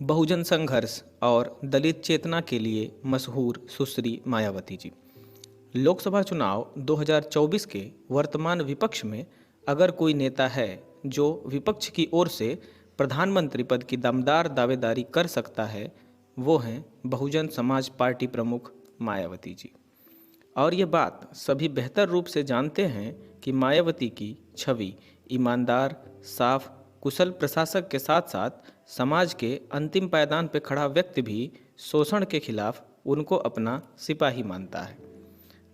बहुजन संघर्ष और दलित चेतना के लिए मशहूर सुश्री मायावती जी। लोकसभा चुनाव 2024 के वर्तमान विपक्ष में अगर कोई नेता है जो विपक्ष की ओर से प्रधानमंत्री पद की दमदार दावेदारी कर सकता है, वो हैं बहुजन समाज पार्टी प्रमुख मायावती जी। और ये बात सभी बेहतर रूप से जानते हैं कि मायावती की छवि ईमानदार, साफ, कुशल प्रशासक के साथ साथ समाज के अंतिम पायदान पर खड़ा व्यक्ति भी शोषण के खिलाफ उनको अपना सिपाही मानता है।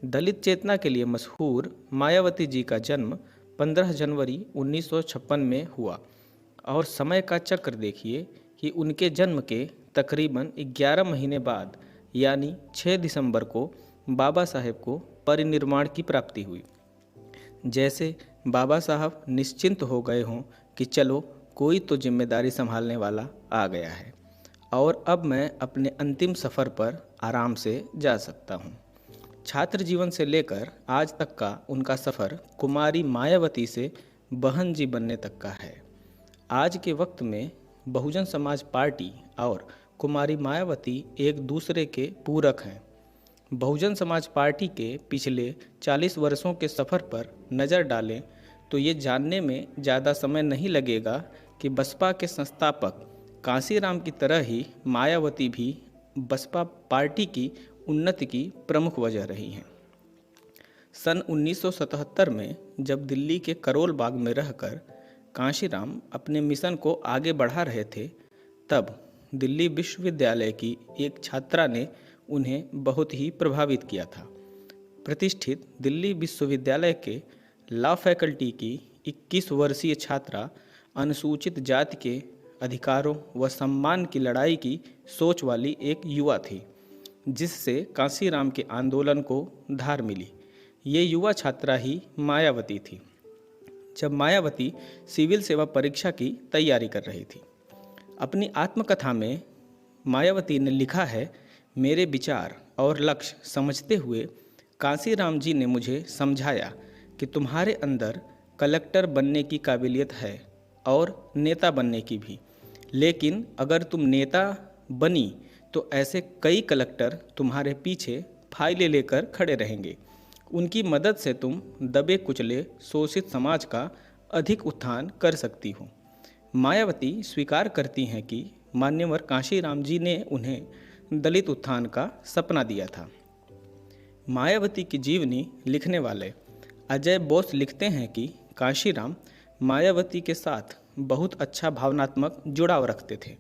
दलित चेतना के लिए मशहूर मायावती जी का जन्म 15 जनवरी 1956 में हुआ और समय का चक्र देखिए कि उनके जन्म के तकरीबन 11 महीने बाद यानी 6 दिसंबर को बाबा साहेब को परिनिर्वाण की प्राप्ति हुई। जैसे बाबा साहब निश्चिंत हो गए हों कि चलो कोई तो जिम्मेदारी संभालने वाला आ गया है और अब मैं अपने अंतिम सफ़र पर आराम से जा सकता हूँ। छात्र जीवन से लेकर आज तक का उनका सफ़र कुमारी मायावती से बहन जी बनने तक का है। आज के वक्त में बहुजन समाज पार्टी और कुमारी मायावती एक दूसरे के पूरक हैं। बहुजन समाज पार्टी के पिछले 40 वर्षों के सफ़र पर नज़र डालें तो ये जानने में ज़्यादा समय नहीं लगेगा कि बसपा के संस्थापक कांशीराम की तरह ही मायावती भी बसपा पार्टी की उन्नति की प्रमुख वजह रही हैं। सन 1977 में जब दिल्ली के करोल बाग में रहकर कांशीराम अपने मिशन को आगे बढ़ा रहे थे, तब दिल्ली विश्वविद्यालय की एक छात्रा ने उन्हें बहुत ही प्रभावित किया था। प्रतिष्ठित दिल्ली विश्वविद्यालय के लॉ फैकल्टी की 21 वर्षीय छात्रा अनुसूचित जाति के अधिकारों व सम्मान की लड़ाई की सोच वाली एक युवा थी, जिससे कांशीराम के आंदोलन को धार मिली। ये युवा छात्रा ही मायावती थी। जब मायावती सिविल सेवा परीक्षा की तैयारी कर रही थी, अपनी आत्मकथा में मायावती ने लिखा है, मेरे विचार और लक्ष्य समझते हुए कांशीराम जी ने मुझे समझाया कि तुम्हारे अंदर कलेक्टर बनने की काबिलियत है और नेता बनने की भी, लेकिन अगर तुम नेता बनी तो ऐसे कई कलेक्टर तुम्हारे पीछे फाइलें लेकर खड़े रहेंगे। उनकी मदद से तुम दबे कुचले शोषित समाज का अधिक उत्थान कर सकती हो। मायावती स्वीकार करती हैं कि मान्यवर कांशीराम जी ने उन्हें दलित उत्थान का सपना दिया था। मायावती की जीवनी लिखने वाले अजय बोस लिखते हैं कि कांशीराम मायावती के साथ बहुत अच्छा भावनात्मक जुड़ाव रखते थे।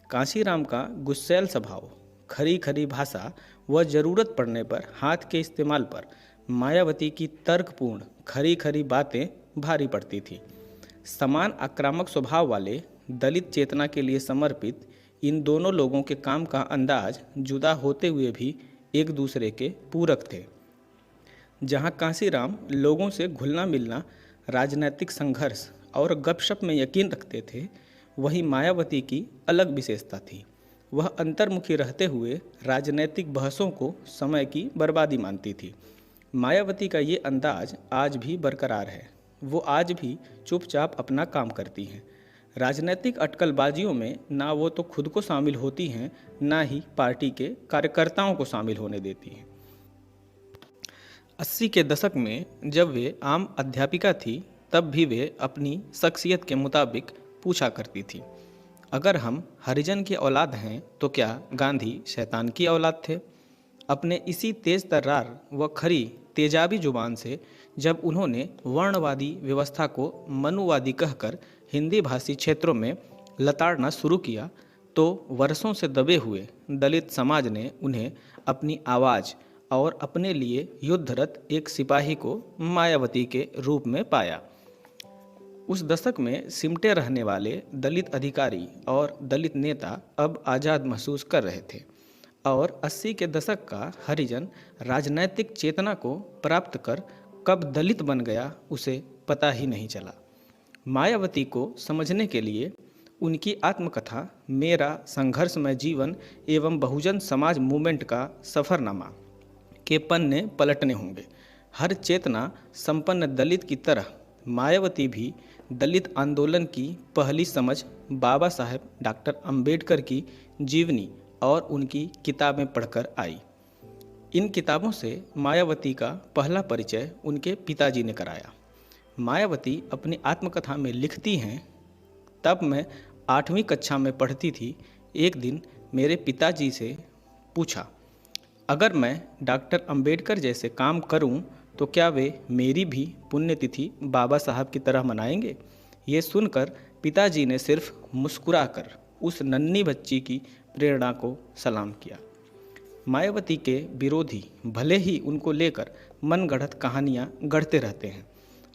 कांशीराम का गुस्सैल स्वभाव, खरी खरी भाषा व ज़रूरत पड़ने पर हाथ के इस्तेमाल पर मायावती की तर्कपूर्ण खरी खरी बातें भारी पड़ती थी। समान आक्रामक स्वभाव वाले दलित चेतना के लिए समर्पित इन दोनों लोगों के काम का अंदाज जुदा होते हुए भी एक दूसरे के पूरक थे। जहां कांशीराम लोगों से घुलना मिलना, राजनैतिक संघर्ष और गपशप में यकीन रखते थे, वहीं मायावती की अलग विशेषता थी। वह अंतर्मुखी रहते हुए राजनैतिक बहसों को समय की बर्बादी मानती थी। मायावती का ये अंदाज आज भी बरकरार है। वो आज भी चुपचाप अपना काम करती हैं। राजनीतिक अटकलबाजियों में ना वो तो खुद को शामिल होती हैं, ना ही पार्टी के कार्यकर्ताओं को शामिल होने देती हैं। 80 के दशक में जब वे आम अध्यापिका थी, तब भी वे अपनी शख्सियत के मुताबिक पूछा करती थी, अगर हम हरिजन की औलाद हैं तो क्या गांधी शैतान की औलाद थे? अपने इसी तेज तर्रार व खरी तेजाबी जुबान से जब उन्होंने वर्णवादी व्यवस्था को मनुवादी कहकर हिंदी भाषी क्षेत्रों में लताड़ना शुरू किया, तो वर्षों से दबे हुए दलित समाज ने उन्हें अपनी आवाज़ और अपने लिए युद्धरत एक सिपाही को मायावती के रूप में पाया। उस दशक में सिमटे रहने वाले दलित अधिकारी और दलित नेता अब आज़ाद महसूस कर रहे थे और 80 के दशक का हरिजन राजनैतिक चेतना को प्राप्त कर कब दलित बन गया, उसे पता ही नहीं चला। मायावती को समझने के लिए उनकी आत्मकथा मेरा संघर्षमय जीवन एवं बहुजन समाज मूवमेंट का सफ़रनामा के पन्ने पलटने होंगे। हर चेतना संपन्न दलित की तरह मायावती भी दलित आंदोलन की पहली समझ बाबा साहेब डॉक्टर अंबेडकर की जीवनी और उनकी किताबें पढ़कर आई। इन किताबों से मायावती का पहला परिचय उनके पिताजी ने कराया। मायावती अपनी आत्मकथा में लिखती हैं, तब मैं 8वीं कक्षा में पढ़ती थी। एक दिन मेरे पिताजी से पूछा, अगर मैं डॉक्टर अंबेडकर जैसे काम करूं तो क्या वे मेरी भी पुण्यतिथि बाबा साहब की तरह मनाएंगे? ये सुनकर पिताजी ने सिर्फ मुस्कुराकर उस नन्ही बच्ची की प्रेरणा को सलाम किया। मायावती के विरोधी भले ही उनको लेकर मनगढ़ंत कहानियाँ गढ़ते रहते हैं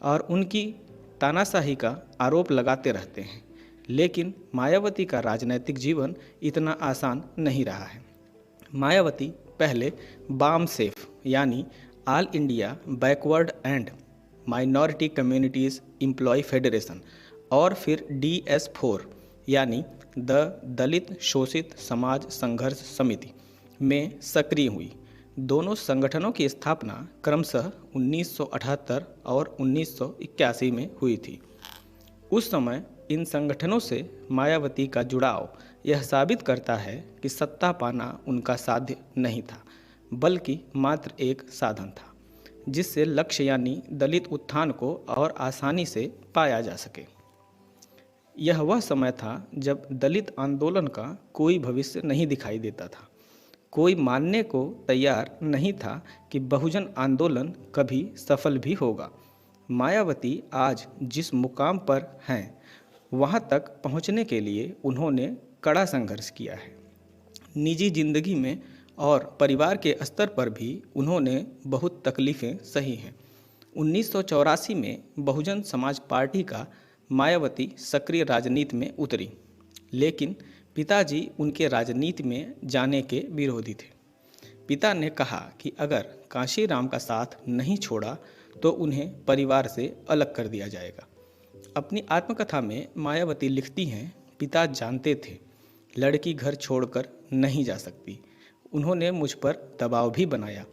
और उनकी तानाशाही का आरोप लगाते रहते हैं, लेकिन मायावती का राजनैतिक जीवन इतना आसान नहीं रहा है। मायावती पहले बाम सेफ यानी all India backward and minority communities employ federation और फिर DS4 यानी द दलित शोषित समाज संघर्ष समिति में सक्रिय हुई। दोनों संगठनों की स्थापना क्रमशः 1978 और 1981 में हुई थी। उस समय इन संगठनों से मायावती का जुड़ाव यह साबित करता है कि सत्ता पाना उनका साध्य नहीं था, बल्कि मात्र एक साधन था जिससे लक्ष्य यानी दलित उत्थान को और आसानी से पाया जा सके। यह वह समय था जब दलित आंदोलन का कोई भविष्य नहीं दिखाई देता था। कोई मानने को तैयार नहीं था कि बहुजन आंदोलन कभी सफल भी होगा। मायावती आज जिस मुकाम पर हैं, वहां तक पहुंचने के लिए उन्होंने कड़ा संघर्ष किया है। निजी जिंदगी में और परिवार के स्तर पर भी उन्होंने बहुत तकलीफ़ें सही हैं। 1984 में बहुजन समाज पार्टी का मायावती सक्रिय राजनीति में उतरी, लेकिन पिताजी उनके राजनीति में जाने के विरोधी थे। पिता ने कहा कि अगर कांशीराम का साथ नहीं छोड़ा तो उन्हें परिवार से अलग कर दिया जाएगा। अपनी आत्मकथा में मायावती लिखती हैं, पिता जानते थे लड़की घर छोड़कर नहीं जा सकती। उन्होंने मुझ पर दबाव भी बनाया,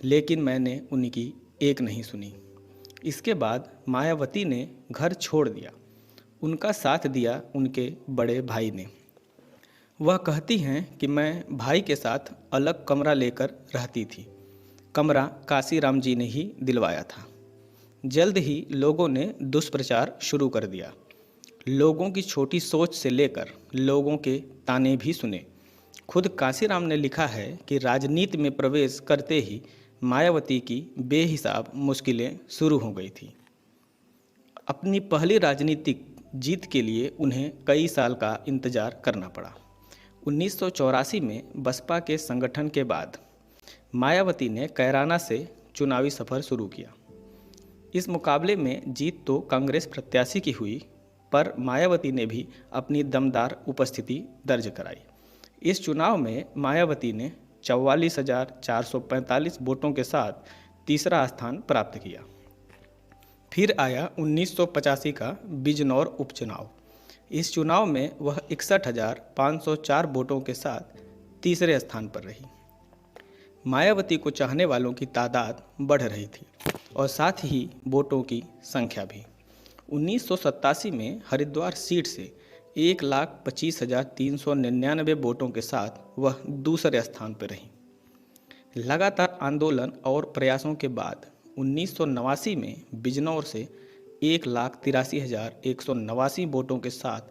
लेकिन मैंने उनकी एक नहीं सुनी। इसके बाद मायावती ने घर छोड़ दिया। उनका साथ दिया उनके बड़े भाई ने। वह कहती हैं कि मैं भाई के साथ अलग कमरा लेकर रहती थी। कमरा कांशीराम जी ने ही दिलवाया था। जल्द ही लोगों ने दुष्प्रचार शुरू कर दिया। लोगों की छोटी सोच से लेकर लोगों के ताने भी सुने। खुद कांशीराम ने लिखा है कि राजनीति में प्रवेश करते ही मायावती की बेहिसाब मुश्किलें शुरू हो गई थी। अपनी पहली राजनीतिक जीत के लिए उन्हें कई साल का इंतजार करना पड़ा। 1984 में बसपा के संगठन के बाद मायावती ने कैराना से चुनावी सफ़र शुरू किया। इस मुकाबले में जीत तो कांग्रेस प्रत्याशी की हुई, पर मायावती ने भी अपनी दमदार उपस्थिति दर्ज कराई। इस चुनाव में मायावती ने 44,445 वोटों के साथ तीसरा स्थान प्राप्त किया। फिर आया 1985 का बिजनौर उपचुनाव। इस चुनाव में वह 61,504 वोटों के साथ तीसरे स्थान पर रही। मायावती को चाहने वालों की तादाद बढ़ रही थी और साथ ही वोटों की संख्या भी। 1987 में हरिद्वार सीट से 1,25,399 वोटों के साथ वह दूसरे स्थान पर रही। लगातार आंदोलन और प्रयासों के बाद 1989 में बिजनौर से 1,83,189 वोटों के साथ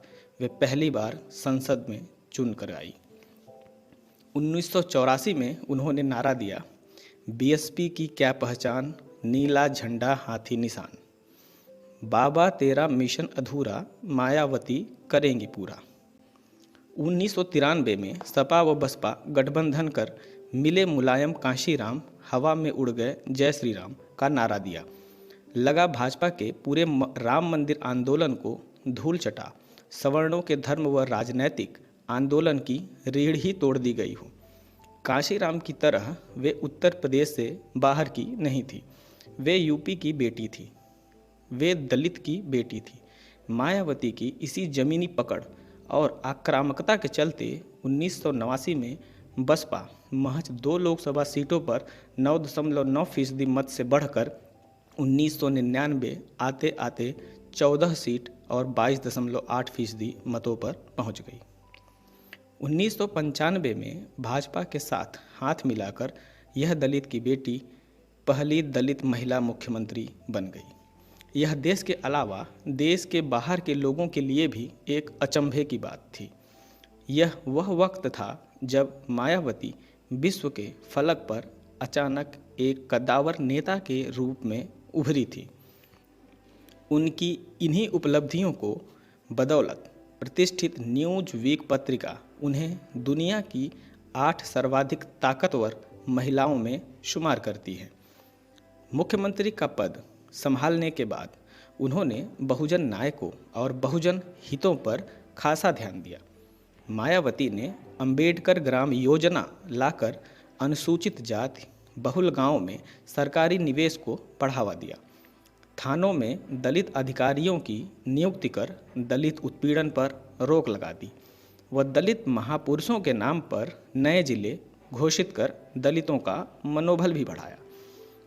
वे पहली बार संसद में चुनकर आई। 1984 में उन्होंने नारा दिया, BSP की क्या पहचान, नीला झंडा हाथी निशान, बाबा तेरा मिशन अधूरा, मायावती करेंगी पूरा। 1993 में सपा व बसपा गठबंधन कर मिले मुलायम कांशीराम हवा में उड़ गए जय श्री राम का नारा दिया। लगा भाजपा के पूरे राम मंदिर आंदोलन को धूल चटा। सवर्णों के धर्म व राजनैतिक आंदोलन की रीढ़ ही तोड़ दी गई हो। कांशीराम की तरह वे उत्तर प्रदेश से बाहर की नहीं थी, वे यूपी की बेटी थी, वे दलित की बेटी थी। मायावती की इसी जमीनी पकड़ और आक्रामकता के चलते 1989 में बसपा महज 2 लोकसभा सीटों पर 9.9% मत से बढ़कर 1999 आते आते 14 सीट और 22.8% मतों पर पहुंच गई। 1995 में भाजपा के साथ हाथ मिलाकर यह दलित की बेटी पहली दलित महिला मुख्यमंत्री बन गई। यह देश के अलावा देश के बाहर के लोगों के लिए भी एक अचंभे की बात थी। यह वह वक्त था जब मायावती विश्व के फलक पर अचानक एक कद्दावर नेता के रूप में उभरी थी। उनकी इन्हीं उपलब्धियों को बदौलत प्रतिष्ठित न्यूज वीक पत्रिका उन्हें दुनिया की 8 सर्वाधिक ताकतवर महिलाओं में शुमार करती है। मुख्यमंत्री का पद संभालने के बाद उन्होंने बहुजन नायकों और बहुजन हितों पर खासा ध्यान दिया। मायावती ने अंबेडकर ग्राम योजना लाकर अनुसूचित जाति बहुल गांवों में सरकारी निवेश को बढ़ावा दिया। थानों में दलित अधिकारियों की नियुक्ति कर दलित उत्पीड़न पर रोक लगा दी। वह दलित महापुरुषों के नाम पर नए जिले घोषित कर दलितों का मनोबल भी बढ़ाया।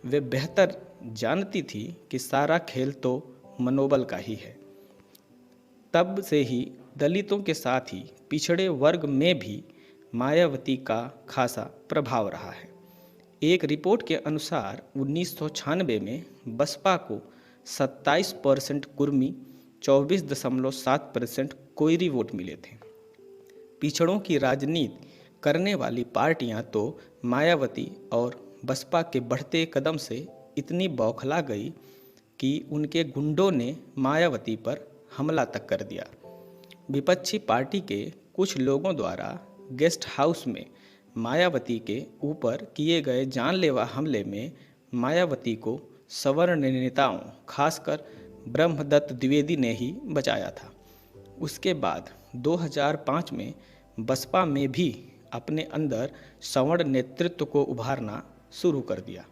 वे बेहतर जानती थी कि सारा खेल तो मनोबल का ही है। तब से ही दलितों के साथ ही पिछड़े वर्ग में भी मायावती का खासा प्रभाव रहा है। एक रिपोर्ट के अनुसार 1996 में बसपा को 27% कुर्मी, 24.7% कोयरी वोट मिले थे। पिछड़ों की राजनीति करने वाली पार्टियां तो मायावती और बसपा के बढ़ते कदम से इतनी बौखला गई कि उनके गुंडों ने मायावती पर हमला तक कर दिया। विपक्षी पार्टी के कुछ लोगों द्वारा गेस्ट हाउस में मायावती के ऊपर किए गए जानलेवा हमले में मायावती को सवर्ण नेताओं खासकर ब्रह्मदत्त द्विवेदी ने ही बचाया था। उसके बाद 2005 में बसपा में भी अपने अंदर सवर्ण नेतृत्व को उभारना शुरू कर दिया।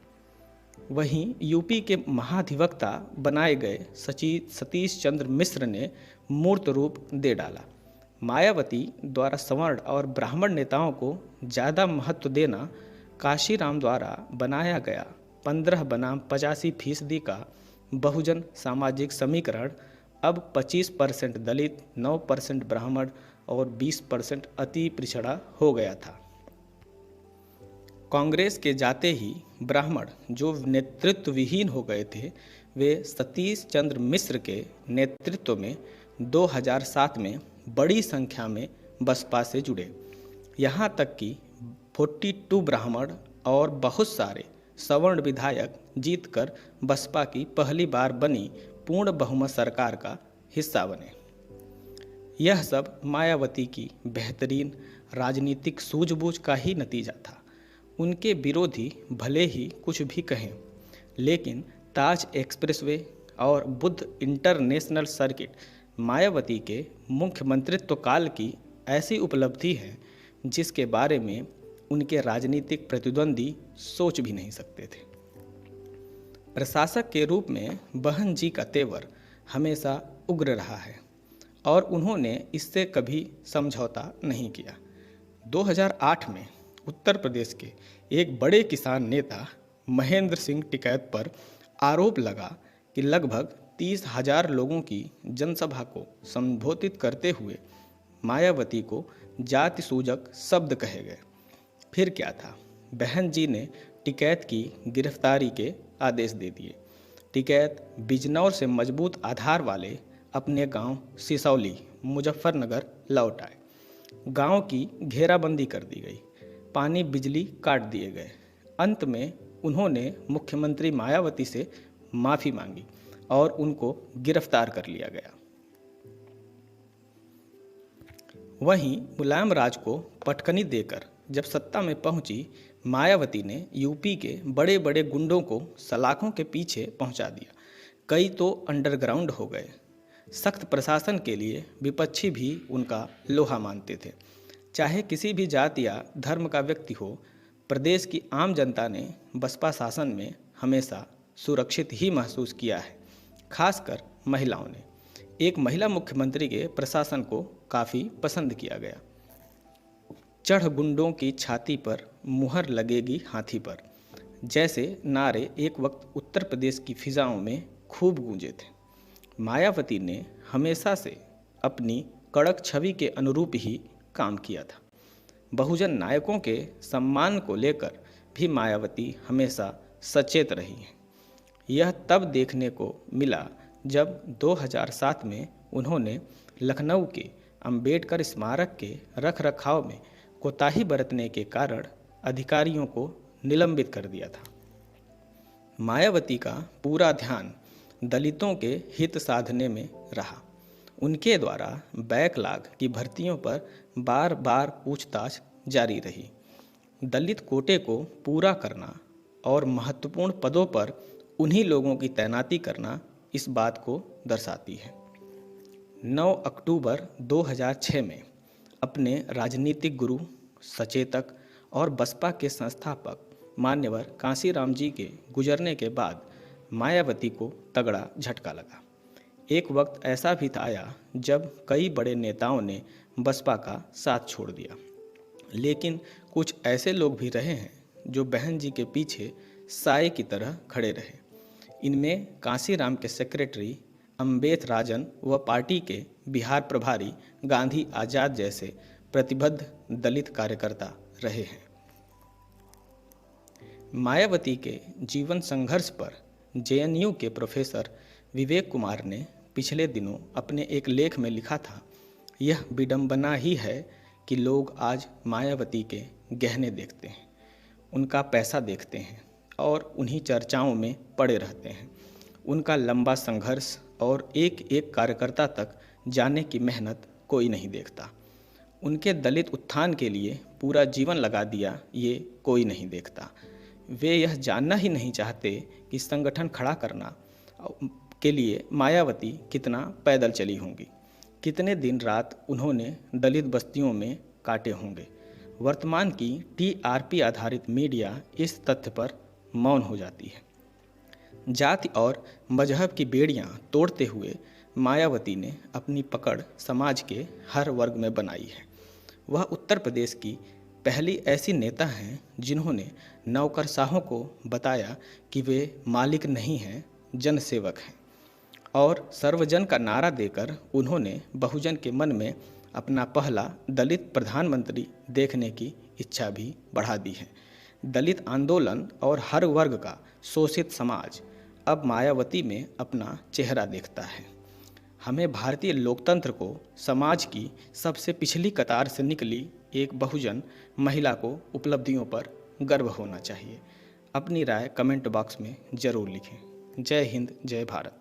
वहीं यूपी के महाधिवक्ता बनाए गए सतीश चंद्र मिश्र ने मूर्त रूप दे डाला। मायावती द्वारा सवर्ण और ब्राह्मण नेताओं को ज़्यादा महत्व देना, काशीराम द्वारा बनाया गया 15 बनाम 85% का बहुजन सामाजिक समीकरण अब 25% दलित, 9% ब्राह्मण और 20% अति पिछड़ा हो गया था। कांग्रेस के जाते ही ब्राह्मण जो नेतृत्व विहीन हो गए थे, वे सतीश चंद्र मिश्र के नेतृत्व में 2007 में बड़ी संख्या में बसपा से जुड़े। यहाँ तक कि 42 ब्राह्मण और बहुत सारे सवर्ण विधायक जीतकर बसपा की पहली बार बनी पूर्ण बहुमत सरकार का हिस्सा बने। यह सब मायावती की बेहतरीन राजनीतिक सूझबूझ का ही नतीजा था। उनके विरोधी भले ही कुछ भी कहें, लेकिन ताज एक्सप्रेसवे और बुद्ध इंटरनेशनल सर्किट मायावती के मुख्यमंत्रित्व काल की ऐसी उपलब्धि है जिसके बारे में उनके राजनीतिक प्रतिद्वंदी सोच भी नहीं सकते थे। प्रशासक के रूप में बहन जी का तेवर हमेशा उग्र रहा है और उन्होंने इससे कभी समझौता नहीं किया। 2008 में उत्तर प्रदेश के एक बड़े किसान नेता महेंद्र सिंह टिकैत पर आरोप लगा कि लगभग 30,000 लोगों की जनसभा को संबोधित करते हुए मायावती को जाति सूचक शब्द कहे गए। फिर क्या था, बहन जी ने टिकैत की गिरफ्तारी के आदेश दे दिए। टिकैत बिजनौर से मजबूत आधार वाले अपने गांव सिसौली, मुजफ्फरनगर लौट आए। गांव की घेराबंदी कर दी गई, पानी बिजली काट दिए गए। अंत में उन्होंने मुख्यमंत्री मायावती से माफ़ी मांगी और उनको गिरफ्तार कर लिया गया। वहीं मुलायम राज को पटकनी देकर जब सत्ता में पहुंची, मायावती ने यूपी के बड़े बड़े गुंडों को सलाखों के पीछे पहुंचा दिया। कई तो अंडरग्राउंड हो गए। सख्त प्रशासन के लिए विपक्षी भी उनका लोहा मानते थे। चाहे किसी भी जाति या धर्म का व्यक्ति हो, प्रदेश की आम जनता ने बसपा शासन में हमेशा सुरक्षित ही महसूस किया है। खासकर महिलाओं ने एक महिला मुख्यमंत्री के प्रशासन को काफ़ी पसंद किया गया। चढ़ गुंडों की छाती पर मुहर लगेगी हाथी पर जैसे नारे एक वक्त उत्तर प्रदेश की फिजाओं में खूब गूंजे थे। मायावती ने हमेशा से अपनी कड़क छवि के अनुरूप ही काम किया था। बहुजन नायकों के सम्मान को लेकर भी मायावती हमेशा सचेत रही हैं। यह तब देखने को मिला जब 2007 में उन्होंने लखनऊ के अंबेडकर स्मारक के रखरखाव में कोताही बरतने के कारण अधिकारियों को निलंबित कर दिया था। मायावती का पूरा ध्यान दलितों के हित साधने में रहा। उनके द्वारा बैकलॉग की भर्तियों पर बार बार पूछताछ जारी रही। दलित कोटे को पूरा करना और महत्वपूर्ण पदों पर उन्हीं लोगों की तैनाती करना इस बात को दर्शाती है। 9 अक्टूबर 2006 में अपने राजनीतिक गुरु, सचेतक और बसपा के संस्थापक मान्यवर कांशीराम जी के गुजरने के बाद मायावती को तगड़ा झटका लगा। एक वक्त ऐसा भी आया जब कई बड़े नेताओं ने बसपा का साथ छोड़ दिया, लेकिन कुछ ऐसे लोग भी रहे हैं जो बहन जी के पीछे साए की तरह खड़े रहे। इनमें कांशीराम के सेक्रेटरी अम्बेथ राजन व पार्टी के बिहार प्रभारी गांधी आजाद जैसे प्रतिबद्ध दलित कार्यकर्ता रहे हैं। मायावती के जीवन संघर्ष पर जेएनयू के प्रोफेसर विवेक कुमार ने पिछले दिनों अपने एक लेख में लिखा था, यह विडंबना ही है कि लोग आज मायावती के गहने देखते हैं, उनका पैसा देखते हैं और उन्हीं चर्चाओं में पड़े रहते हैं। उनका लंबा संघर्ष और एक एक कार्यकर्ता तक जाने की मेहनत कोई नहीं देखता। उनके दलित उत्थान के लिए पूरा जीवन लगा दिया, ये कोई नहीं देखता। वे यह जानना ही नहीं चाहते कि संगठन खड़ा करना के लिए मायावती कितना पैदल चली होंगी, कितने दिन रात उन्होंने दलित बस्तियों में काटे होंगे। वर्तमान की टीआरपी आधारित मीडिया इस तथ्य पर मौन हो जाती है। जाति और मजहब की बेड़ियां तोड़ते हुए मायावती ने अपनी पकड़ समाज के हर वर्ग में बनाई है। वह उत्तर प्रदेश की पहली ऐसी नेता हैं जिन्होंने नौकरशाहों को बताया कि वे मालिक नहीं हैं, जनसेवक हैं, और सर्वजन का नारा देकर उन्होंने बहुजन के मन में अपना पहला दलित प्रधानमंत्री देखने की इच्छा भी बढ़ा दी है। दलित आंदोलन और हर वर्ग का शोषित समाज अब मायावती में अपना चेहरा देखता है। हमें भारतीय लोकतंत्र को समाज की सबसे पिछली कतार से निकली एक बहुजन महिला को उपलब्धियों पर गर्व होना चाहिए। अपनी राय कमेंट बॉक्स में ज़रूर लिखें। जय हिंद, जय भारत।